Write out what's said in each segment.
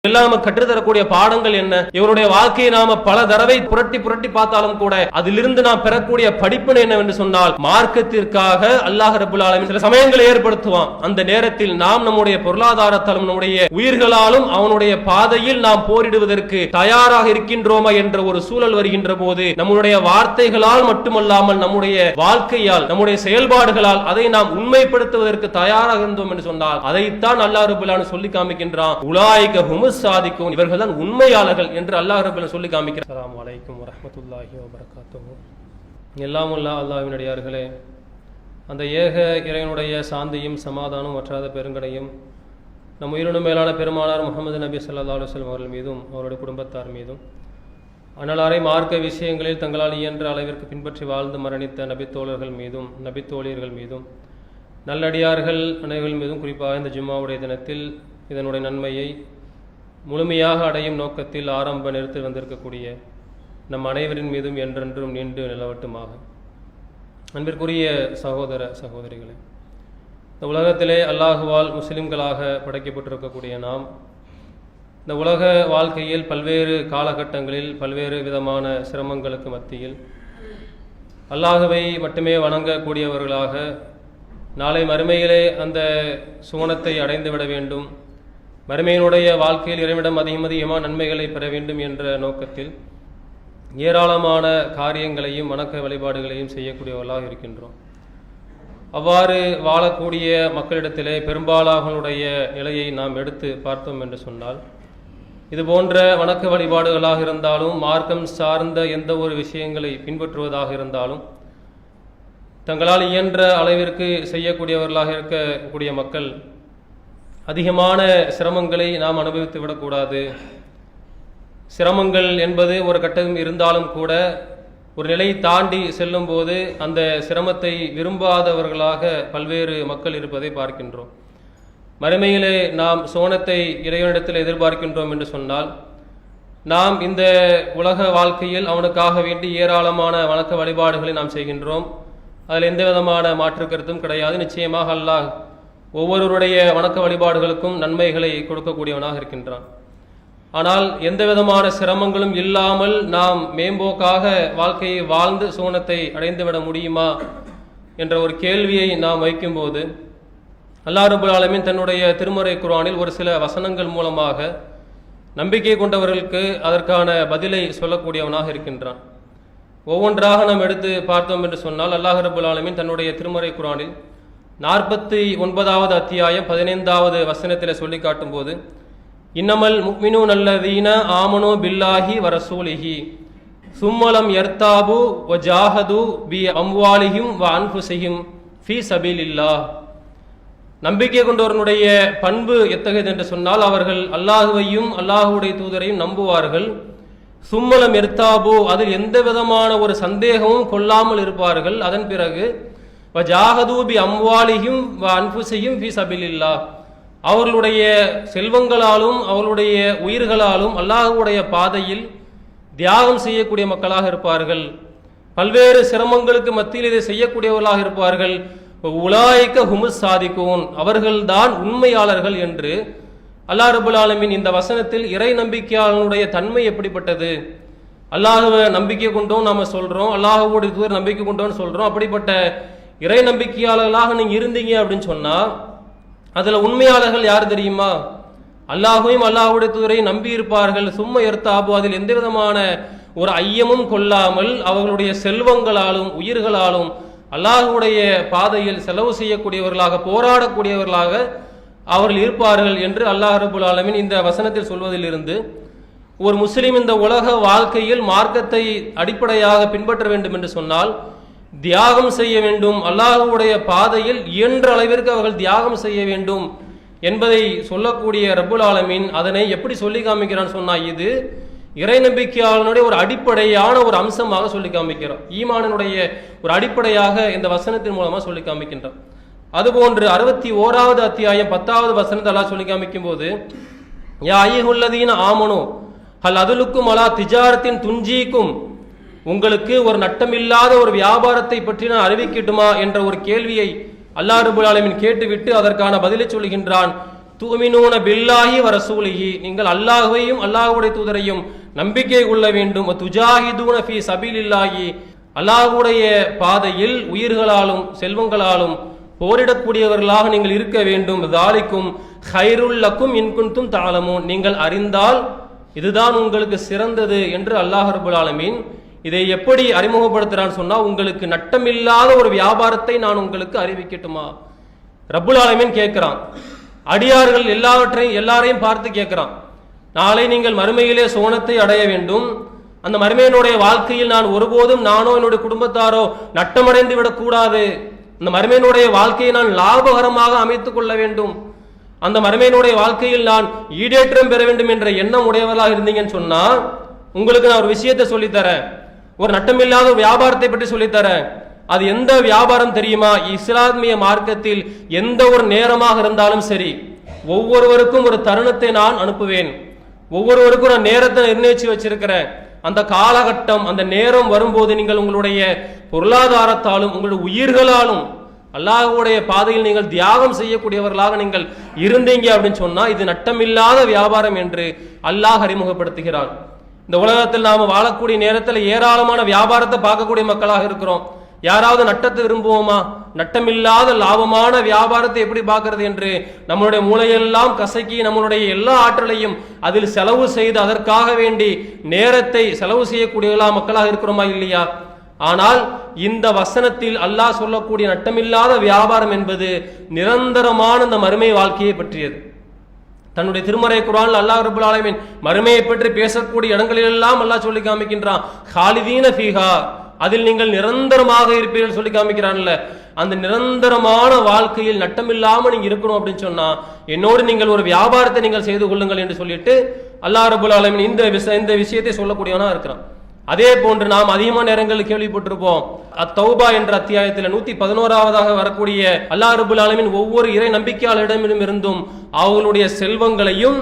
எல்லாம் கற்றுத்தரக்கூடிய பாடங்கள் என்ன? இவருடைய வாழ்க்கையை நாம பல தடவை புரட்டி புரட்டி பார்த்தாலும் கூட அதிலிருந்து நாம் பெறக்கூடிய படிப்பினை என்னவென்று சொன்னால், மார்க்கத்திற்காக அல்லாஹ் ரப்பல் ஆலமீன் சில சமயங்களை ஏற்படுத்துவான். அந்த நேரத்தில் நாம் நம்முடைய பொருளாதாரத்தாலும் நம்முடைய உயிர்களாலும் அவனுடைய பாதையில் நாம் போரிடுவதற்கு தயாராக இருக்கின்றோமா என்ற ஒரு சூழல் வருகின்ற போது, நம்முடைய வார்த்தைகளால் மட்டுமல்லாமல் நம்முடைய வாழ்க்கையால் நம்முடைய செயல்பாடுகளால் அதை நாம் உண்மைப்படுத்துவதற்கு தயாராக இருந்தோம் என்று சொன்னால், அதைத்தான் அல்லாஹ் ரப்பல் ஆலமீன் சொல்லி காமிக்கின்றான். உலாயிக ஹுமுஸ் சாதிக்கும், இவர்கள் தான் உண்மையாளர்கள் என்று அல்லாஹ் ரப்பல் ஆலமீன் சொல்லி காமிக்கிறார். அஸ்ஸலாமு அலைக்கும் வரஹ்மத்துல்லாஹி வபரகாத்துஹு. எல்லாம் வல்ல அல்லாஹ்வின் அடியார்களே, அந்த ஏக இறைவனுடைய சாந்தியும் சமாதானம் வற்றாத பெருங்கடையும் நம் உயிரினும் மேலான பெருமானார் முஹம்மது நபி ஸல்லல்லாஹு அலைஹி வஸல்லம் அவர்கள் மீதும் அவருடைய குடும்பத்தார் மீதும் அனலாரை மார்க்க விஷயங்களில் தங்களால் இயன்ற அளவிற்கு பின்பற்றி வாழ்ந்து மரணித்த நபித்தோழர்கள் மீதும் நபித்தோழியர்கள் மீதும் நல்லடியார்கள் அனைவர்கள் மீதும் குறிப்பாக இந்த ஜும்மாவுடைய தினத்தில் இதனுடைய நன்மையை முழுமையாக அடையும் நோக்கத்தில் ஆரம்ப நிறுத்தி வந்திருக்கக்கூடிய நம் அனைவரின் மீதும் என்றென்றும் நீண்டு நிலவட்டுமாக. அன்பிற்குரிய சகோதர சகோதரிகளே, இந்த உலகத்திலே அல்லாஹுவால் முஸ்லிம்களாக படைக்கப்பட்டிருக்கக்கூடிய நாம் இந்த உலக வாழ்க்கையில் பல்வேறு காலகட்டங்களில் பல்வேறு விதமான சிரமங்களுக்கு மத்தியில் அல்லாஹுவை மட்டுமே வணங்கக்கூடியவர்களாக நாளை மறுமையிலே அந்த சுவனத்தை அடைந்துவிட வேண்டும், மறுமையினுடைய வாழ்க்கையில் இறைவிடம் அதிகமான நன்மைகளை பெற வேண்டும் என்ற நோக்கத்தில் ஏராளமான காரியங்களையும் வணக்க வழிபாடுகளையும் செய்யக்கூடியவர்களாக இருக்கின்றோம். அவ்வாறு வாழக்கூடிய மக்களிடத்திலே பெரும்பாலானவர்களுடைய நிலையை நாம் எடுத்து பார்த்தோம் என்று சொன்னால், இது போன்ற வணக்க வழிபாடுகளாக இருந்தாலும் மார்க்கம் சார்ந்த எந்த ஒரு விஷயங்களை பின்பற்றுவதாக இருந்தாலும் தங்களால் இயன்ற அளவிற்கு செய்யக்கூடியவர்களாக இருக்கக்கூடிய மக்கள் அதிகமான சிரமங்களை நாம் அனுபவித்து விடக்கூடாது. சிரமங்கள் என்பது ஒரு கட்டம் இருந்தாலும் கூட ஒரு நிலை தாண்டி செல்லும் போது அந்த சிரமத்தை விரும்பாதவர்களாக பல்வேறு மக்கள் இருப்பதை பார்க்கின்றோம். மறுமையிலே நாம் சோனத்தை இறைவனிடத்தில் எதிர்பார்க்கின்றோம் என்று சொன்னால், நாம் இந்த உலக வாழ்க்கையில் அவனுக்காக வேண்டி ஏராளமான வணக்க வழிபாடுகளை நாம் செய்கின்றோம். அதில் எந்த விதமான மாற்று கருத்தும் கிடையாது. நிச்சயமாக அல்லாஹ் ஒவ்வொருவருடைய வணக்க வழிபாடுகளுக்கும் நன்மைகளை கொடுக்கக்கூடியவனாக இருக்கின்றான். ஆனால் எந்த விதமான சிரமங்களும் இல்லாமல் நாம் மேம்போக்காக வாழ்க்கையை வாழ்ந்து சோனத்தை அடைந்துவிட முடியுமா என்ற ஒரு கேள்வியை நாம் வைக்கும்போது, அல்லாஹ் ரப்பல் ஆலமீன் தன்னுடைய திருமறை குர்ஆனில் ஒரு சில வசனங்கள் மூலமாக நம்பிக்கை கொண்டவர்களுக்கு அதற்கான பதிலை சொல்லக்கூடியவனாக இருக்கின்றான். ஒவ்வொன்றாக நாம் எடுத்து பார்த்தோம் என்று சொன்னால், அல்லாஹ் ரப்பல் ஆலமீன் தன்னுடைய திருமறை குர்ஆனில் 49வது அத்தியாயம் 15வது வசனத்தில் சொல்லி காட்டும் போது, இன்னமல் முஃமினூன அல்லதீன ஆமனு பில்லாஹி வ ரசூலிஹி சும்மலம் யர்தாபு வ ஜாஹது பி அம்வாலிஹிம் வ அன்ஃபுஸிஹிம் ஃபீ சபீலில்லாஹ். நம்பிக்கை கொண்டவர்களுடைய பண்பு எத்தகையது என்று சொன்னால், அவர்கள் அல்லாஹுவையும் அல்லாஹுடைய தூதரையும் நம்புவார்கள். சும்மலம் யர்தாபு, அதில் எந்த விதமான ஒரு சந்தேகமும் கொள்ளாமல் இருப்பார்கள். அதன் பிறகு வ ஜாஹது பி அம்வாலிஹிம் வ அன்ஃபுஸிஹிம் ஃபீ சபீலில்லாஹ், அவர்களுடைய செல்வங்களாலும் அவர்களுடைய உயிர்களாலும் அல்லாஹ்வுடைய பாதையில் தியாகம் செய்யக்கூடிய மக்களாக இருப்பார்கள். பல்வேறு சிரமங்களுக்கு மத்தியில் இதை செய்யக்கூடியவர்களாக இருப்பார்கள். உலாயிக்க ஹுமுஸ் சாதிக்கும், அவர்கள்தான் உண்மையாளர்கள் என்று அல்லாஹ் ரப்பல் ஆலமீன் இந்த வசனத்தில் இறை நம்பிக்கையாளனுடைய தன்மை எப்படிப்பட்டது, அல்லாஹ்வை நம்பிக்கை கொண்டோம் நாம சொல்றோம், அல்லாஹ்வுடைய தூதர் நம்பிக்கை கொண்டோம்னு சொல்றோம். அப்படிப்பட்ட இறை நம்பிக்கையாளர்களாக நீங்க இருந்தீங்க அப்படின்னு சொன்னா, அதுல உண்மையாளர்கள் யார் தெரியுமா? அல்லாஹுவையும் அல்லாஹுடைய தூதரையும் நம்பி இருப்பார்கள். சும்மா எர்த்தாபு, அதில் எந்த விதமான ஒரு ஐயமும் கொள்ளாமல் அவர்களுடைய செல்வங்களாலும் உயிர்களாலும் அல்லாஹுடைய பாதையில் செலவு செய்யக்கூடியவர்களாக போராடக்கூடியவர்களாக அவர்கள் இருப்பார்கள் என்று அல்லாஹ் ரப்பல் ஆலமீன் இந்த வசனத்தில் சொல்வதிலிருந்து, ஒரு முஸ்லிம் இந்த உலக வாழ்க்கையில் மார்க்கத்தை அடிப்படையாக பின்பற்ற வேண்டும் என்று சொன்னால் தியாகம் செய்ய வேண்டும், அல்லாஹ்வுடைய பாதையில் இயன்ற அளவிற்கு அவர்கள் தியாகம் செய்ய வேண்டும் என்பதை சொல்லக்கூடிய ரப்புல் ஆலமீன் அதனை எப்படி சொல்லி காமிக்கிறான்னு சொன்னா, இது இறை நம்பிக்கையாளனுடைய ஒரு அடிப்படையான ஒரு அம்சமாக சொல்லி காமிக்கிறோம். ஈமானினுடைய ஒரு அடிப்படையாக இந்த வசனத்தின் மூலமா சொல்லி காமிக்கின்றோம். அதுபோன்று 61வது அத்தியாயம் 10வது வசனத்தை அல்லாஹ் சொல்லி காமிக்கும் போது, யா அய்யுஹல்லதீன ஆமனு ஹல் அதுலுக்கும் அலா திஜாரத்தின் துன்ஜீக்கும், உங்களுக்கு ஒரு நட்டமில்லாத ஒரு வியாபாரத்தை பற்றி நான் அறிவிக்கட்டுமா என்ற ஒரு கேள்வியை அல்லாஹ் ரப்பல் ஆலமீன் கேட்டுவிட்டு அதற்கான பதிலை சொல்கின்றான். துமினூன பில்லாஹி வ ரசூலிஹி, நீங்கள் அல்லாஹ்வையும் அல்லாஹ்வுடைய தூதரையும் நம்பிக்கை கொள்ள வேண்டும். துஜாஹிதூன ஃபீ சபீலில்லாஹி, அல்லாஹ்வுடைய பாதையில் உயிர்களாலும் செல்வங்களாலும் போரிடக்கூடியவர்களாக நீங்கள் இருக்க வேண்டும். தாலிக்கும் ஹைருல் லக்கும் இன் குன்தும் தஅலமூன், நீங்கள் அறிந்தால் இதுதான் உங்களுக்கு சிறந்தது என்று அல்லாஹ் ரப்பல் ஆலமீன் இதை எப்படி அறிமுகப்படுத்துறான்னு சொன்னா, உங்களுக்கு நட்டமில்லாத ஒரு வியாபாரத்தை நான் உங்களுக்கு அறிவிக்கட்டுமா? ரப்பல் ஆலமீன் கேட்கிறான். அடியார்கள் எல்லாரையும் பார்த்து கேட்கிறான், நாளை நீங்கள் மறுமையிலே சோனத்தை அடைய வேண்டும், அந்த மறுமையினுடைய வாழ்க்கையில் நான் ஒருபோதும் நானோ என்னுடைய குடும்பத்தாரோ நட்டமடைந்து விடக்கூடாது, அந்த மறுமையினுடைய வாழ்க்கையை நான் லாபகரமாக அமைத்துக் கொள்ள வேண்டும், அந்த மறுமையினுடைய வாழ்க்கையில் நான் ஈடேற்றம் பெற வேண்டும் என்ற எண்ணம் உடையவர்களாக இருந்தீங்கன்னு சொன்னா, உங்களுக்கு நான் ஒரு விஷயத்தை சொல்லித்தரேன், ஒரு நட்டமில்லாத வியாபாரத்தை பற்றி சொல்லித்தரேன். அது எந்த வியாபாரம் தெரியுமா? இஸ்லாமிய மார்க்கத்தில் எந்த ஒரு நேரமாக இருந்தாலும் சரி, ஒவ்வொருவருக்கும் ஒரு தருணத்தை நான் அனுப்புவேன், ஒவ்வொருவருக்கும் நான் நேரத்தை நிர்ணயிச்சு வச்சிருக்கிறேன். அந்த காலகட்டம், அந்த நேரம் வரும்போது நீங்கள் உங்களுடைய பொருளாதாரத்தாலும் உங்களுடைய உயிர்களாலும் அல்லாஹ்வுடைய பாதையில் நீங்கள் தியாகம் செய்யக்கூடியவர்களாக நீங்கள் இருந்தீங்க அப்படின்னு சொன்னா, இது நட்டமில்லாத வியாபாரம் என்று அல்லாஹ் அறிமுகப்படுத்துகிறார். இந்த உலகத்தில் நாம வாழக்கூடிய நேரத்தில் ஏராளமான வியாபாரத்தை பார்க்கக்கூடிய மக்களாக இருக்கிறோம். யாராவது நட்டத்தை விரும்புவோமா? நட்டமில்லாத லாபமான வியாபாரத்தை எப்படி பார்க்கிறது என்று நம்மளுடைய மூளையெல்லாம் கசக்கி நம்மளுடைய எல்லா ஆற்றலையும் அதில் செலவு செய்து அதற்காக வேண்டி நேரத்தை செலவு செய்யக்கூடிய மக்களாக இருக்கிறோமா இல்லையா? ஆனால் இந்த வசனத்தில் அல்லாஹ் சொல்லக்கூடிய நட்டமில்லாத வியாபாரம் என்பது நிரந்தரமான இந்த மறுமை வாழ்க்கையை பற்றியது. தன்னுடைய திருமறை குர்ஆனில் அல்லாஹ் ரப்பல் ஆலமீன் மறுமையை பற்றி பேசக்கூடிய இடங்களிலெல்லாம் அல்லாஹ் சொல்லி காமிக்கின்றான், காலிதீன ஃபீஹா, அதில் நீங்கள் நிரந்தரமாக இருப்பீர்கள் சொல்லி காமிக்கிறான்ல. அந்த நிரந்தரமான வாழ்க்கையில் நட்டமில்லாம நீங்க இருக்கணும் அப்படின்னு சொன்னா, என்னோடு நீங்கள் ஒரு வியாபாரத்தை நீங்கள் செய்து கொள்ளுங்கள் என்று சொல்லிட்டு அல்லாஹ் ரப்பல் ஆலமீன் இந்த விஷயத்தை சொல்லக்கூடியவனா இருக்கிறான். அதே போன்று நாம் அதிகமான நேரங்களில் கேள்விப்பட்டிருப்போம், அத்தௌபா என்ற அத்தியாயத்தில் 111வது வரக்கூடிய அல்லாஹ் ரப்பல் ஆலமீன் ஒவ்வொரு இறை நம்பிக்கையாளரிடமிருந்தும் அவர்களுடைய செல்வங்களையும்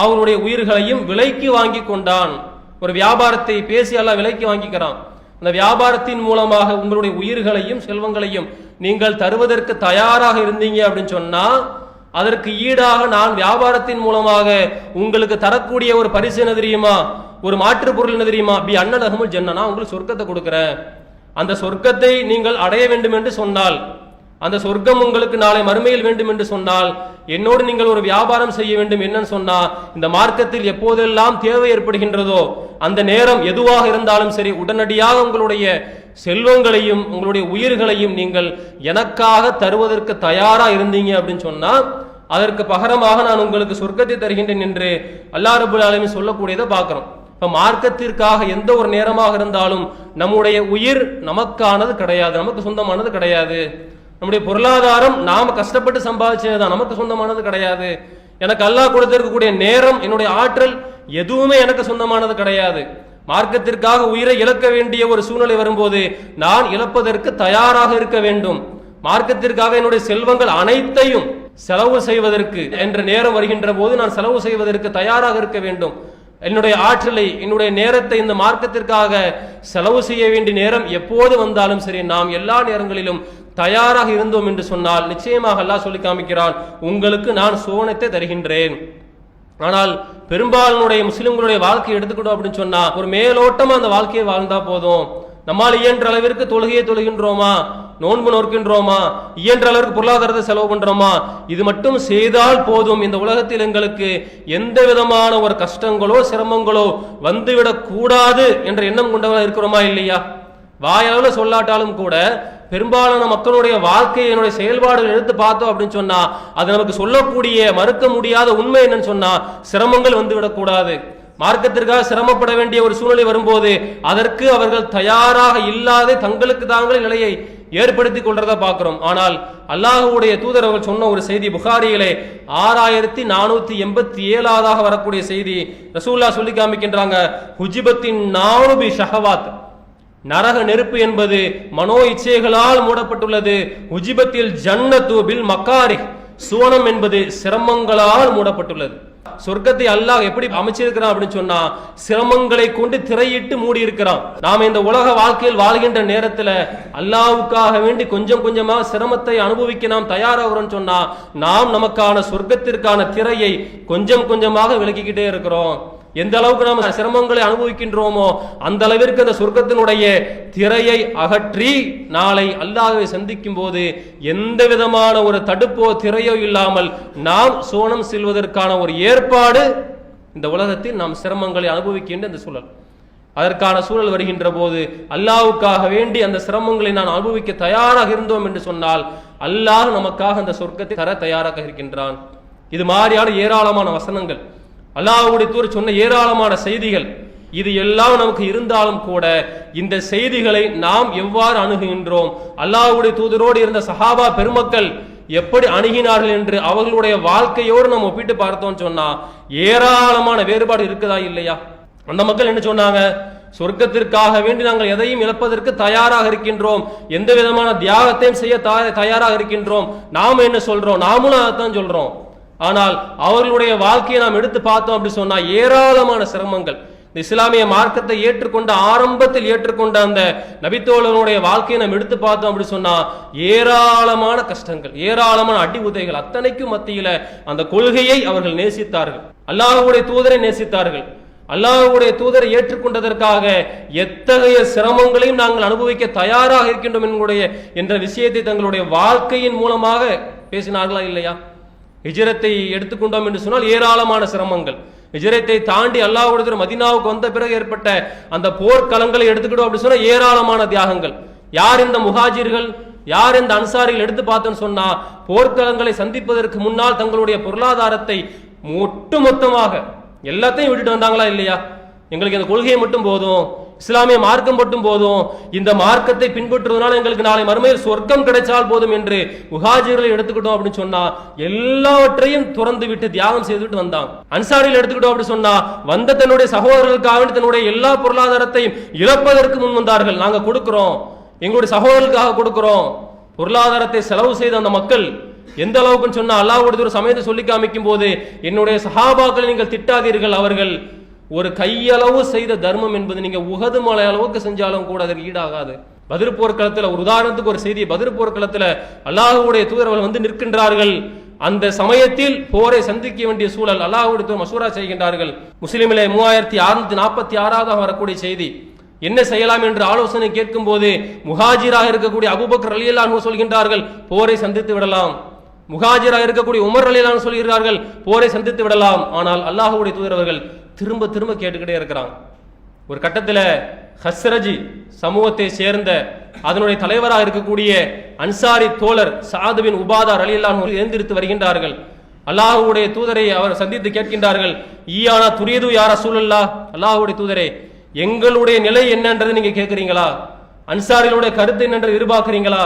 அவர்களுடைய உயிர்களையும் விலைக்கு வாங்கி கொண்டான். ஒரு வியாபாரத்தை பேசி அல்லாஹ் விலைக்கு வாங்கிக்கிறான். அந்த வியாபாரத்தின் மூலமாக உங்களுடைய உயிர்களையும் செல்வங்களையும் நீங்கள் தருவதற்கு தயாராக இருந்தீங்க அப்படின்னு சொன்னா, அதற்கு ஈடாக நான் வியாபாரத்தின் மூலமாக உங்களுக்கு தரக்கூடிய ஒரு பரிசு என்ன தெரியுமா? ஒரு மாற்று பொருள் என்ன தெரியுமா? பி அன்னலஹுல் ஜன்னா, நான் உங்களுக்கு சொர்க்கத்தை கொடுக்கிறேன். அந்த சொர்க்கத்தை நீங்கள் அடைய வேண்டும் என்று சொன்னால், அந்த சொர்க்கம் உங்களுக்கு நாளை மறுமையில் வேண்டும் என்று சொன்னால், என்னோடு நீங்கள் ஒரு வியாபாரம் செய்ய வேண்டும். என்னன்னு சொன்னா, இந்த மார்க்கத்தில் எப்போதெல்லாம் தேவை ஏற்படுகின்றதோ அந்த நேரம் எதுவாக இருந்தாலும் சரி, உடனடியாக உங்களுடைய செல்வங்களையும் உங்களுடைய உயிர்களையும் நீங்கள் எனக்காக தருவதற்கு தயாரா இருந்தீங்க அப்படின்னு சொன்னா, அதற்கு பகரமாக நான் உங்களுக்கு சொர்க்கத்தை தருகின்றேன் என்று அல்லாஹ் ரப்பல் ஆலமீன் சொல்லக்கூடியதை பார்க்கிறோம். இப்ப மார்க்கத்திற்காக எந்த ஒரு நேரமாக இருந்தாலும் நம்முடைய உயிர் நமக்கானது கிடையாது, நமக்கு சொந்தமானது கிடையாது. நம்முடைய பொருளாதாரம் நாம கஷ்டப்பட்டு சம்பாதிச்சதுதான், நமக்கு சொந்தமானது கிடையாது. எனக்கு அல்லாஹ் கொடுத்திருக்கக்கூடிய நேரம், என்னுடைய ஆற்றல் எதுவுமே எனக்கு சொந்தமானது கிடையாது. மார்க்கத்திற்காக உயிரை இழக்க வேண்டிய ஒரு சூழ்நிலை வரும்போது நான் இழப்பதற்கு தயாராக இருக்க வேண்டும். மார்க்கத்திற்காக என்னுடைய செல்வங்கள் அனைத்தையும் செலவு செய்வதற்கு என்ற நேரம் வருகின்ற போது நான் செலவு செய்வதற்கு தயாராக இருக்க வேண்டும். என்னுடைய ஆற்றலை, என்னுடைய நேரத்தை இந்த மார்க்கத்திற்காக செலவு செய்ய வேண்டிய நேரம் எப்போது வந்தாலும் சரி, நாம் எல்லா நேரங்களிலும் தயாராக இருந்தோம் என்று சொன்னால் நிச்சயமாக அல்லாஹ் சொல்லி காமிக்கிறான், உங்களுக்கு நான் சோனத்தை தருகின்றேன். ஆனால் பெரும்பாலுடைய முஸ்லிம்களுடைய வாழ்க்கையை எடுத்துக்கிட்டோம் அப்படின்னு சொன்னா, ஒரு மேலோட்டமா அந்த வாழ்க்கையை வாழ்ந்தா போதும். நம்மால் இயன்ற அளவிற்கு தொழுகையை தொழுகின்றோமா, நோன்பு நோக்கின்றோமா, இயன்ற அளவிற்கு பொருளாதாரத்தை செலவு பண்றோமா, இது மட்டும் செய்தால் போதும். இந்த உலகத்தில் எங்களுக்கு எந்த விதமான ஒரு கஷ்டங்களோ சிரமங்களோ வந்துவிடக் கூடாது என்ற எண்ணம் கொண்டவர்களாக இருக்கிறோமா இல்லையா? வாயளவில் சொல்லாட்டாலும் கூட பெரும்பாலான மக்களுடைய வாழ்க்கையினுடைய செயல்பாடுகள் எடுத்து பார்த்தோம் அப்படின்னு சொன்னா, அது நமக்கு சொல்லக்கூடிய மறுக்க முடியாத உண்மை என்னன்னு சொன்னா, சிரமங்கள் வந்துவிடக்கூடாது. மார்க்கத்திற்காக சிரமப்பட வேண்டிய ஒரு சூழ்நிலை வரும்போது அதற்கு அவர்கள் தயாராக இல்லாத தங்களுக்கு தாங்களே நிலையை ஏற்படுத்தி கொள்றதா பார்க்கிறோம். ஆனால் அல்லாஹ்வுடைய தூதர் அவர்கள் சொன்ன ஒரு செய்தி புகாரியிலே 6487 வரக்கூடிய செய்தி ரசூலுல்லாஹ் சொல்லி காமிக்கின்றாங்க, ஹுஜிபத்தின் நானுபி ஷஹவாத், நரக நெருப்பு என்பது மனோ இச்சைகளால் மூடப்பட்டுள்ளது. உஜிபத்தில் ஜன்னத்து பில் மக்காரி, சுவனம் என்பது சிரமங்களால் மூடப்பட்டுள்ளது. சொர்க்கத்தை அல்லாஹ் எப்படி அமைச்சிருக்கிறான் அப்படின்னு சொன்னா சிரமங்களை கொண்டு திரையிட்டு மூடி இருக்கிறான். நாம இந்த உலக வாழ்க்கையில் வாழ்கின்ற நேரத்தில் அல்லாஹ்வுக்காக வேண்டி கொஞ்சம் கொஞ்சமா சிரமத்தை அனுபவிக்க நாம் தயாராகிறோம் சொன்னா நாம் நமக்கான சொர்க்கத்திற்கான திரையை கொஞ்சம் கொஞ்சமாக விலக்கிக்கிட்டே இருக்கிறோம். எந்த அளவுக்கு நாம் சிரமங்களை அனுபவிக்கின்றோமோ அந்த அளவிற்கு அந்த சொர்க்கத்தினுடைய திரையை அகற்றி நாளை அல்லாஹ்வை சந்திக்கும் போது எந்த விதமான ஒரு தடுப்போ திரையோ இல்லாமல் நாம் சோனம் செல்வதற்கான ஒரு ஏற்பாடு இந்த உலகத்தில் நாம் சிரமங்களை அனுபவிக்கின்ற இந்த சூழல். அதற்கான சூழல் வருகின்ற போது அல்லாஹ்வுக்காக வேண்டி அந்த சிரமங்களை நான் அனுபவிக்க தயாராக இருந்தோம் என்று சொன்னால் அல்லாஹ் நமக்காக அந்த சொர்க்கத்தை தர தயாராக இருக்கின்றான். இது மாதிரியான ஏராளமான வசனங்கள், அல்லாஹ்வுடைய தூதர் சொன்ன ஏராளமான செய்திகள், இது எல்லாம் நமக்கு இருந்தாலும் கூட இந்த செய்திகளை நாம் எவ்வாறு அணுகுகின்றோம், அல்லாஹ்வுடைய தூதரோடு இருந்த சஹாபா பெருமக்கள் எப்படி அணுகினார்கள் என்று அவர்களுடைய வாழ்க்கையோடு நம்ம ஒப்பிட்டு பார்த்தோம் சொன்னா ஏராளமான வேறுபாடு இருக்குதா இல்லையா? அந்த மக்கள் என்ன சொன்னாங்க? சொர்க்கத்திற்காக வேண்டி நாங்கள் எதையும் இழப்பதற்கு தயாராக இருக்கின்றோம், எந்த விதமான தியாகத்தையும் செய்ய தயாராக இருக்கின்றோம். நாம என்ன சொல்றோம்? நாமளும் அதைத்தான் சொல்றோம். ஆனால் அவர்களுடைய வாழ்க்கையை நாம் எடுத்து பார்த்தோம் அப்படி சொன்னா ஏராளமான சிரமங்கள். இந்த இஸ்லாமிய மார்க்கத்தை ஏற்றுக்கொண்ட ஆரம்பத்தில் ஏற்றுக்கொண்ட அந்த நபித்தோழனுடைய வாழ்க்கையை நாம் எடுத்து பார்த்தோம் அப்படி சொன்னா ஏராளமான கஷ்டங்கள், ஏராளமான அடி உதைகள், அத்தனைக்கும் மத்தியில அந்த கொள்கையை அவர்கள் நேசித்தார்கள், அல்லாஹ்வுடைய தூதரை நேசித்தார்கள். அல்லாஹ்வுடைய தூதரை ஏற்றுக்கொண்டதற்காக எத்தகைய சிரமங்களையும் நாங்கள் அனுபவிக்க தயாராக இருக்கின்றோம் என்ற விஷயத்தை தங்களுடைய வாழ்க்கையின் மூலமாக பேசினார்களா இல்லையா? ஹிஜ்ரத்தை எடுத்துக்கொண்டோம் என்று சொன்னால் ஏராளமான சிரமங்கள். ஹிஜ்ரத்தை தாண்டி அல்லாஹ்வுடைய மதீனாவுக்கு வந்த பிறகு ஏற்பட்ட அந்த போர்க்களங்களை எடுத்துக்கிட்டோம் அப்படி சொன்னா ஏராளமான தியாகங்கள். யார் இந்த முஹாஜிர்கள், யார் இந்த அன்சாரிகள் எடுத்து பார்த்தோன்னு சொன்னா போர்க்களங்களை சந்திப்பதற்கு முன்னால் தங்களுடைய பொருளாதாரத்தை ஒட்டுமொத்தமாக எல்லாத்தையும் விட்டுட்டு வந்தாங்களா இல்லையா? எங்களுக்கு இந்த கொள்கையை மட்டும் போதும், இஸ்லாமிய மார்க்கம் மட்டும் போதும், இந்த மார்க்கத்தை பின்பற்றுவதனால எங்களுக்கு நாளை மறுமையில் சொர்க்கம் கிடைச்சால் போதும் என்று முஹாஜிர்களை எடுத்துக்கிட்டோம் அப்படின்னு சொன்னா எல்லாவற்றையும் துறந்து விட்டு தியாகம் செய்துவிட்டு வந்தாங்க. அன்சாரிகள் எடுத்துக்கிட்டோம் அப்படின்னு சொன்னா வந்த தன்னுடைய சகோதரர்களுக்காக தன்னுடைய எல்லா பொருளாதாரத்தையும் இழப்பதற்கு முன் வந்தார்கள். நாங்க கொடுக்கிறோம், எங்களுடைய சகோதரர்களுக்காக கொடுக்கிறோம். பொருளாதாரத்தை செலவு செய்த அந்த மக்கள் எந்த அளவுக்குன்னு சொன்னா அல்லாஹ்வுடைய ஒரு சமயத்தை சொல்லி காமிக்கும் போது என்னுடைய சஹாபாக்களை நீங்கள் திட்டாதீர்கள், அவர்கள் ஒரு கையளவு செய்த தர்மம் என்பது நீங்க உஹது மலை அளவுக்கு செஞ்சாலும் கூட அதற்கு ஈடாகாது. பத்ர் போர்க்களத்தில் ஒரு உதாரணத்துக்கு ஒரு செய்தி, பத்ர் போர்க்களத்தில் அல்லாஹ்வுடைய தூதர்கள் வந்து நிற்கின்றார்கள். அந்த சமயத்தில் போரை சந்திக்க வேண்டிய சூழல், அல்லாஹ்வுடைய தூதர் மசூரா செய்கின்றார்கள். முஸ்லிமிலே 3646 வரக்கூடிய செய்தி. என்ன செய்யலாம் என்று ஆலோசனை கேட்கும் போது முஹாஜிராக இருக்கக்கூடிய அபூபக்கர் ரலியல்லாஹு அன்ஹு சொல்கின்றார்கள், போரை சந்தித்து விடலாம். முஹாஜிராக இருக்கக்கூடிய உமர் ரலியல்லாஹு அன்ஹு சொல்கிறார்கள், போரை சந்தித்து விடலாம். ஆனால் அல்லாஹ்வுடைய தூதர் அவர்கள் திரும்ப திரும்ப கேட்டுக்கிட்டே இருக்கிறாங்க. ஒரு கட்டத்தில் ஹஸ்ரஜி சமூகத்தை சேர்ந்த அதனுடைய தலைவராக இருக்கக்கூடிய அன்சாரி தோழர் சஅத் பின் உபாதா ரலியல்லாஹு அன்ஹு எழுந்திருத்து வருகின்றார்கள். அல்லாஹ்வுடைய தூதரை அவர் சந்தித்து கேட்கின்றார்கள், ஈயானா துரியது யா ரசூலல்லாஹ், அல்லாஹ்வுடைய தூதரே எங்களுடைய நிலை என்னன்றது நீங்க கேட்கிறீங்களா? அன்சாரிகளுடைய கருத்து என்னன்றது எதிர்பார்க்கிறீங்களா?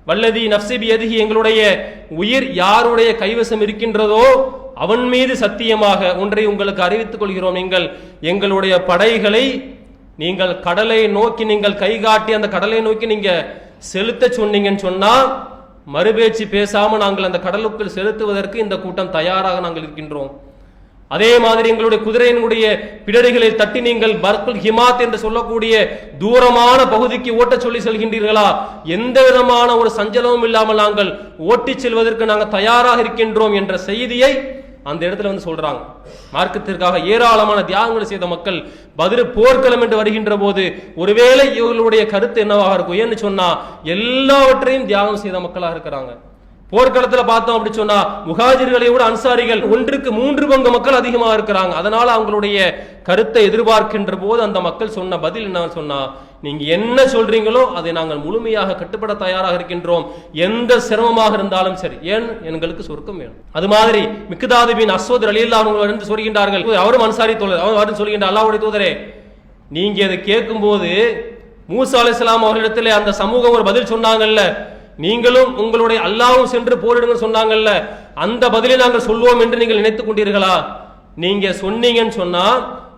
வல்லதி நஃப்ஸி பியதிஹி, எங்களுடைய உயிர் யாருடைய கைவசம் இருக்கின்றதோ அவன் மீது சத்தியமாக ஒன்றை உங்களுக்கு அறிவித்துக் கொள்கிறோம், நீங்கள் எங்களுடைய படைகளை நீங்கள் கடலை நோக்கி நீங்கள் கை காட்டி அந்த கடலை நோக்கி நீங்க செலுத்த சொன்னீங்கன்னு சொன்னா மறுபேச்சு பேசாம நாங்கள் அந்த கடலுக்குள் செலுத்துவதற்கு இந்த கூட்டம் தயாராக நாங்கள் இருக்கின்றோம். அதே மாதிரி எங்களுடைய குதிரையினுடைய பிடரிகளில் தட்டி நீங்கள் பர்குல் ஹிமாத் என்று சொல்லக்கூடிய தூரமான பகுதிக்கு ஓட்ட சொல்லி செல்கின்றீர்களா? எந்த விதமான ஒரு சஞ்சலமும் இல்லாமல் நாங்கள் ஓட்டி செல்வதற்கு நாங்கள் தயாராக இருக்கின்றோம் என்ற செய்தியை அந்த இடத்துல வந்து சொல்றாங்க. மார்க்கத்திற்காக ஏராளமான தியாகங்களை செய்த மக்கள் பத்ர் போர்க்களம் என்று வருகின்ற போது ஒருவேளை இவர்களுடைய கருத்து என்னவாக இருக்கும் ஏன்னு சொன்னா எல்லாவற்றையும் தியாகம் செய்த மக்களாக இருக்கிறாங்க. போர்க்களத்தில் பார்த்தோம் அப்படி சொன்னா முஹாஜிர்களை விட அன்சாரிகள் 1க்கு 3 பங்கு மக்கள் அதிகமாக இருக்கிறாங்க. அதனால அவங்களுடைய கருத்தை எதிர்பார்க்கின்ற போது அந்த மக்கள் சொன்ன பதில் என்ன சொன்னா, நீங்க என்ன சொல்றீங்களோ அதை நாங்கள் முழுமையாக கட்டுப்பட தயாராக இருக்கின்றோம், எந்த சிரமமாக இருந்தாலும் சரி, ஏன் எங்களுக்கு சொர்க்கம் வேணும். அது மாதிரி மிக்தாத் பின் அஸ்வத் ரலியல்லாஹு அன்ஹு என்று சொல்கின்றார்கள், அவரும் அன்சாரி தோழர், அவர் சொல்கின்றார், அல்லாஹ்வுடைய தூதரே நீங்க இதை கேட்கும் போது மூசா அலைஹிஸ்ஸலாம் அவர்களிடத்தில் அந்த சமூகம் ஒரு பதில் சொன்னாங்கல்ல, நீங்களும் உங்களுடைய அல்லாஹ்வும் சென்று போரிடுங்க சொன்னாங்கல்ல, அந்த பதிலை நாங்கள் சொல்வோம் என்று நீங்கள் நினைத்துக் கொண்டீர்களா? நீங்க சொன்னீங்கன்னு சொன்னா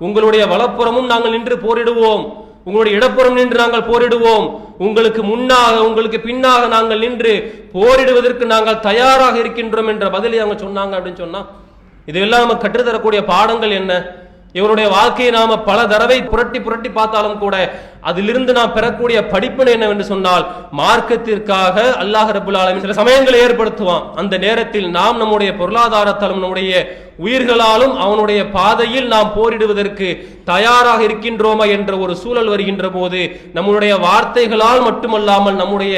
உங்களுடைய வலப்புறமும் நாங்கள் நின்று போரிடுவோம், உங்களுடைய இடப்புறம் நின்று நாங்கள் போரிடுவோம், உங்களுக்கு முன்னாக உங்களுக்கு பின்னாக நாங்கள் நின்று போரிடுவதற்கு நாங்கள் தயாராக இருக்கின்றோம் என்ற பதிலை அவங்க சொன்னாங்க அப்படின்னு சொன்னா இதெல்லாம் நமக்கு கற்றுத்தரக்கூடிய பாடங்கள் என்ன? இவருடைய வாழ்க்கையை நாம பல தடவை புரட்டி புரட்டி பார்த்தாலும் கூட அதிலிருந்து நாம் பெறக்கூடிய படிப்பினை என்னவென்று சொன்னால், மார்க்கத்திற்காக அல்லாஹ் ரப்பல் ஆலமீன் சில சமயங்களை ஏற்படுத்துவான். அந்த நேரத்தில் நாம் நம்முடைய பொருளாதாரத்தாலும் நம்முடைய உயிர்களாலும் அவனுடைய பாதையில் நாம் போரிடுவதற்கு தயாராக இருக்கின்றோமா என்ற ஒரு சூழல் வருகின்ற போது, நம்முடைய வார்த்தைகளால் மட்டுமல்லாமல் நம்முடைய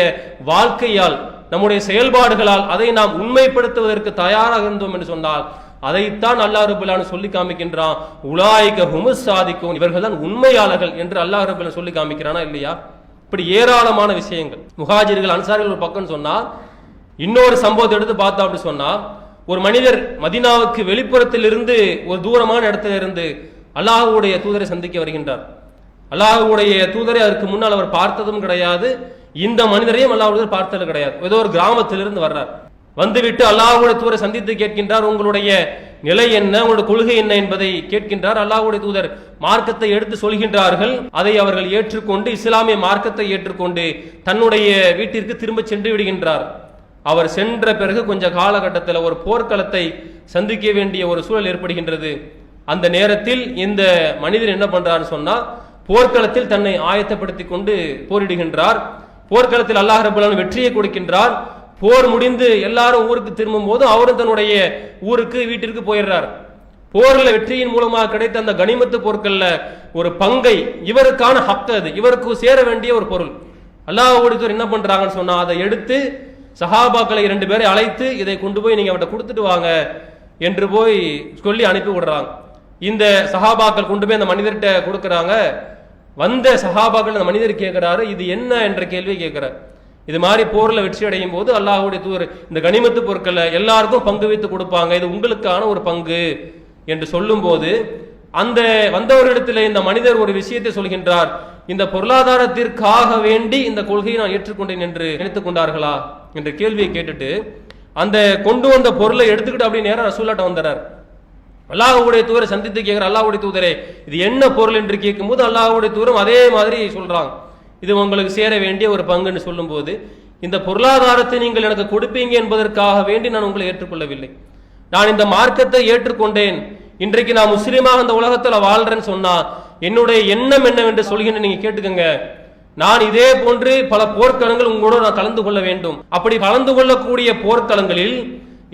வாழ்க்கையால் நம்முடைய செயல்பாடுகளால் அதை நாம் உண்மைப்படுத்துவதற்கு தயாராக இருந்தோம் என்று சொன்னால், அதைத்தான் அல்லாஹ் ரப்பல் ஆலமீன் சொல்லி காமிக்கின்றான். உலாயிக ஹுமுஸ் சாதிக்கும், இவர்கள் தான் உண்மையாளர்கள் என்று அல்லாஹ் ரப்பல் ஆலமீன் சொல்லி காமிக்கிறானா இல்லையா? இப்படி ஏராளமான விஷயங்கள். முஹாஜிர்கள் அன்சாரிகள் ஒரு பக்கம் சொன்னா, இன்னொரு சம்பவத்தை எடுத்து பார்த்தோம் அப்படி சொன்னா, ஒரு மனிதர் மதீனாவுக்கு வெளிப்புறத்தில் இருந்து ஒரு தூரமான இடத்துல இருந்து அல்லாஹ்வுடைய தூதரை சந்திக்க வருகின்றார். அல்லாஹ்வுடைய தூதரை அதற்கு முன்னால் அவர் பார்த்ததும் கிடையாது, இந்த மனிதரையும் அல்லாஹ்வுடைய பார்த்தது கிடையாது. ஏதோ ஒரு கிராமத்திலிருந்து வர்றார். வந்துவிட்டு அல்லாஹ்வுடைய தூதரை சந்தித்து கேட்கின்றார், உங்களுடைய நிலை என்ன, உங்களுடைய கொள்கை என்ன என்பதை கேட்கின்றார். அல்லாஹ்வுடைய தூதர் மார்க்கத்தை எடுத்து சொல்கின்றார்கள். அதை அவர்கள் ஏற்றுக்கொண்டு இஸ்லாமிய மார்க்கத்தை ஏற்றுக்கொண்டு தன்னுடைய வீட்டிற்கு திரும்ப சென்று விடுகின்றார். அவர் சென்ற பிறகு கொஞ்ச காலகட்டத்தில் ஒரு போர்க்களத்தை சந்திக்க வேண்டிய ஒரு சூழல் ஏற்படுகின்றது. அந்த நேரத்தில் இந்த மனிதர் என்ன பண்றாருன்னு சொன்னா, போர்க்களத்தில் தன்னை ஆயத்தப்படுத்திக் கொண்டு போரிடுகின்றார். போர்க்களத்தில் அல்லாஹ் ரப்பல் ஆலமீன் வெற்றியை கொடுக்கின்றார். போர் முடிந்து எல்லாரும் ஊருக்கு திரும்பும் போது அவரும் தன்னுடைய ஊருக்கு வீட்டிற்கு போயிடுறார். போர்ல வெற்றியின் மூலமாக கிடைத்த அந்த கனிமத்து பொருட்கள்ல ஒரு பங்கை, இவருக்கான ஹக், அது இவருக்கு சேர வேண்டிய ஒரு பொருள். அல்லாஹ்வுடைய என்ன பண்றாங்கன்னு சொன்னா, அதை எடுத்து சஹாபாக்களை 2 பேரை அழைத்து, இதை கொண்டு போய் நீங்க அவட்ட கொடுத்துட்டு வாங்க என்று போய் சொல்லி அனுப்பி விடுறாங்க. இந்த சஹாபாக்கள் கொண்டு போய் அந்த மனிதர்கிட்ட கொடுக்கறாங்க. வந்த சஹாபாக்கள் அந்த மனிதர் கேட்கிறாரு, இது என்ன என்ற கேள்வி கேட்கிறார். இது மாதிரி போர்ல வெற்றி அடையும் போது அல்லாஹ்வுடைய தூதர் இந்த கனிமத்து பொருட்களை எல்லாருக்கும் பங்கு வைத்து கொடுப்பாங்க, இது உங்களுக்கான ஒரு பங்கு என்று சொல்லும் போது, அந்த வந்தவர்களிடத்தில் இந்த மனிதர் ஒரு விஷயத்தை சொல்கின்றார், இந்த பொருளாதாரத்திற்காக வேண்டி இந்த கொள்கையை நான் ஏற்றுக்கொண்டேன் என்று நினைத்துக் கொண்டார்களா என்ற கேள்வியை கேட்டுட்டு அந்த கொண்டு வந்த பொருளை எடுத்துக்கிட்டு அப்படியே நேரம் ரசூலுல்லாஹ்ட்ட வந்தார். அல்லாஹ்வுடைய தூதரை சந்தித்து கேட்கிற, அல்லாஹ்வுடைய தூதரே இது என்ன பொருள் என்று கேட்கும் போது அல்லாஹ்வுடைய தூதரும் அதே மாதிரி சொல்றாங்க, இது உங்களுக்கு சேர வேண்டிய ஒரு பங்குன்னு சொல்லும் போது, இந்த பொருளாதாரத்தை நீங்கள் எனக்கு கொடுப்பீங்க என்பதற்காக வேண்டி நான் உங்களை ஏற்றுக்கொள்ளவில்லை, நான் இந்த மார்க்கத்தை ஏற்றுக்கொண்டேன், இன்றைக்கு நான் முஸ்லீமாக இந்த உலகத்துல வாழ்றேன்னு சொன்னா என்னுடைய எண்ணம் என்னவென்று சொல்கின்ற, நீங்க கேட்டுக்கங்க, நான் இதே போன்று பல போர்க்களங்கள் உங்களோட நான் கலந்து கொள்ள வேண்டும். அப்படி கலந்து கொள்ளக்கூடிய போர்க்களங்களில்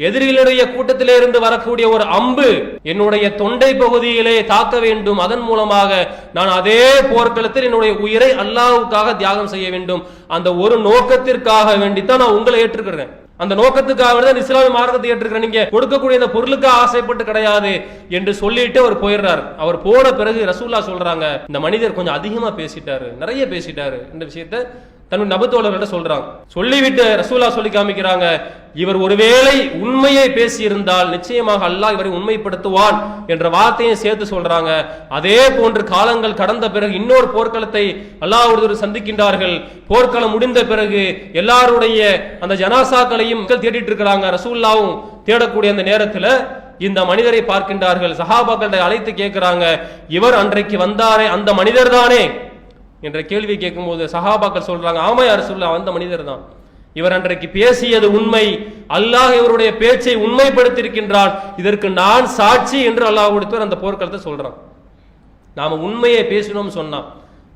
எதிரிகளுடைய கூட்டத்திலே இருந்து வரக்கூடிய ஒரு அம்பு என்னுடைய தொண்டை பகுதியிலே தாக்க வேண்டும், அதன் மூலமாக நான் அதே போர்க்களத்தில் என்னுடைய உயிரை அல்லாஹ்வுக்காக தியாகம் செய்ய வேண்டும், அந்த ஒரு நோக்கத்திற்காக வேண்டித்தான் நான் உங்களை ஏற்றுக்கிறேன், அந்த நோக்கத்துக்காக தான் இஸ்லாமிய மார்க்கத்தை ஏற்றுக்கிறேன், நீங்க கொடுக்கக்கூடிய இந்த பொருளுக்கு ஆசைப்பட்டு கிடையாது என்று சொல்லிட்டு அவர் போயிடுறார். அவர் போன பிறகு ரசூலுல்லாஹ் சொல்றாங்க, இந்த மனிதர் கொஞ்சம் அதிகமா பேசிட்டாரு, நிறைய பேசிட்டாரு இந்த விஷயத்தை தன்னுடைய நபத்தோழர்கள்ட்ட சொல்றாங்க. சொல்லிவிட்டு ரசூலுல்லாஹ் சொல்லி காமிக்கிறாங்க, இவர் ஒருவேளை உண்மையை பேசி இருந்தால் நிச்சயமாக அல்லாஹ் இவரை உண்மைப்படுத்துவான் என்ற வார்த்தையை சேர்த்து சொல்றாங்க. அதே போன்று காலங்கள் கடந்த பிறகு இன்னொரு போர்க்களத்தை அல்லாஹ்வுடைய சந்திக்கின்றார்கள். போர்க்களம் முடிந்த பிறகு எல்லாருடைய அந்த ஜனாசாக்களையும் தேடிட்டு இருக்கிறாங்க. ரசூலுல்லாஹ்வும் தேடக்கூடிய அந்த நேரத்துல இந்த மனிதரை பார்க்கின்றார்கள். சஹாபாக்களை அழைத்து கேட்கிறாங்க, இவர் அன்றைக்கு வந்தாரே அந்த மனிதர் தானே என்ற கேள்வி கேட்கும்போது சஹாபாக்கள் சொல்றாங்க, ஆமா யார் சொல்ல, அந்த மனிதர் தான், இவர் அன்றைக்கு பேசியது உண்மை, அல்லாஹ் இவருடைய பேச்சை உண்மைப்படுத்தியிருக்கின்றான், இதற்கு நான் சாட்சி என்று அல்லாஹ்வுடைய அந்த போர்க்களத்தை சொல்றான். நாம உண்மையை பேசணும்னு சொன்னா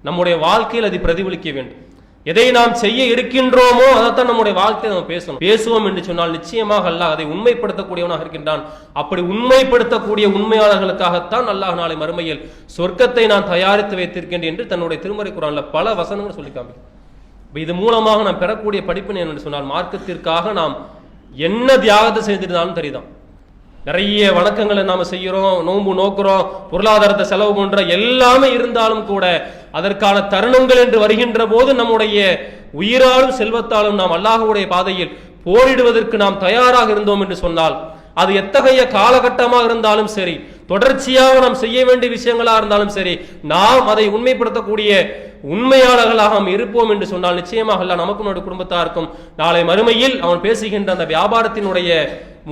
நம்முடைய வாழ்க்கையில் அது பிரதிபலிக்க வேண்டும். எதை நாம் செய்ய இருக்கின்றோமோ அதைத்தான் நம்முடைய வாழ்க்கையை நம்ம பேசுவோம் என்று சொன்னால் நிச்சயமாக அல்லாஹ் அதை உண்மைப்படுத்தக்கூடியவனாக இருக்கின்றான். அப்படி உண்மைப்படுத்தக்கூடிய உண்மையாளர்களுக்காகத்தான் அல்லாஹ் நாளை மறுமையில் சொர்க்கத்தை நான் தயாரித்து வைத்திருக்கின்றேன் என்று தன்னுடைய திருமறை குர்ஆன்ல பல வசனங்கள் சொல்லி காமிக்கும். இது மூலமாக நாம் பெறக்கூடிய படிப்பினை என்று சொன்னால், மார்க்கத்திற்காக நாம் என்ன தியாகத்தை செய்திருந்தாலும் தெரியுதான், நிறைய வணக்கங்களை நாம செய்யறோம், நோன்பு நோக்குறோம், பொருளாதாரத்தை செலவு பண்ற எல்லாமே இருந்தாலும் கூட அதற்கான தருணங்கள் என்று வருகின்ற போது நம்முடைய உயிராலும் செல்வத்தாலும் நாம் அல்லாஹ்வுடைய பாதையில் போரிடுவதற்கு நாம் தயாராக இருந்தோம் என்று சொன்னால், அது எத்தகைய காலகட்டமாக இருந்தாலும் சரி, தொடர்ச்சியாக நாம் செய்ய வேண்டிய விஷயங்களாக இருந்தாலும் சரி, நாம் அதை உண்மைப்படுத்தக்கூடிய உண்மையாளர்களாக நாம் இருப்போம் என்று சொன்னால் நிச்சயமாக அல்லாஹ் நமக்கும் நம்முடைய குடும்பத்தாருக்கும் நாளை மறுமையில் அவன் பேசுகின்ற அந்த வியாபாரத்தினுடைய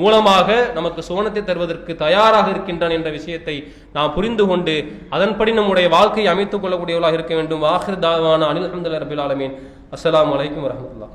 மூலமாக நமக்கு சுவனத்தை தருவதற்கு தயாராக இருக்கின்றான் என்ற விஷயத்தை நாம் புரிந்து கொண்டு அதன்படி நம்முடைய வாழ்க்கையை அமைத்துக் கொள்ளக்கூடியவர்களாக இருக்க வேண்டும். ஆகிர் தாவானா அனில் அல்ஹம்துலில்லாஹி ரப்பில் ஆலமீன். அஸ்ஸலாமு அலைக்கும் வரஹ்மத்துல்லாஹ்.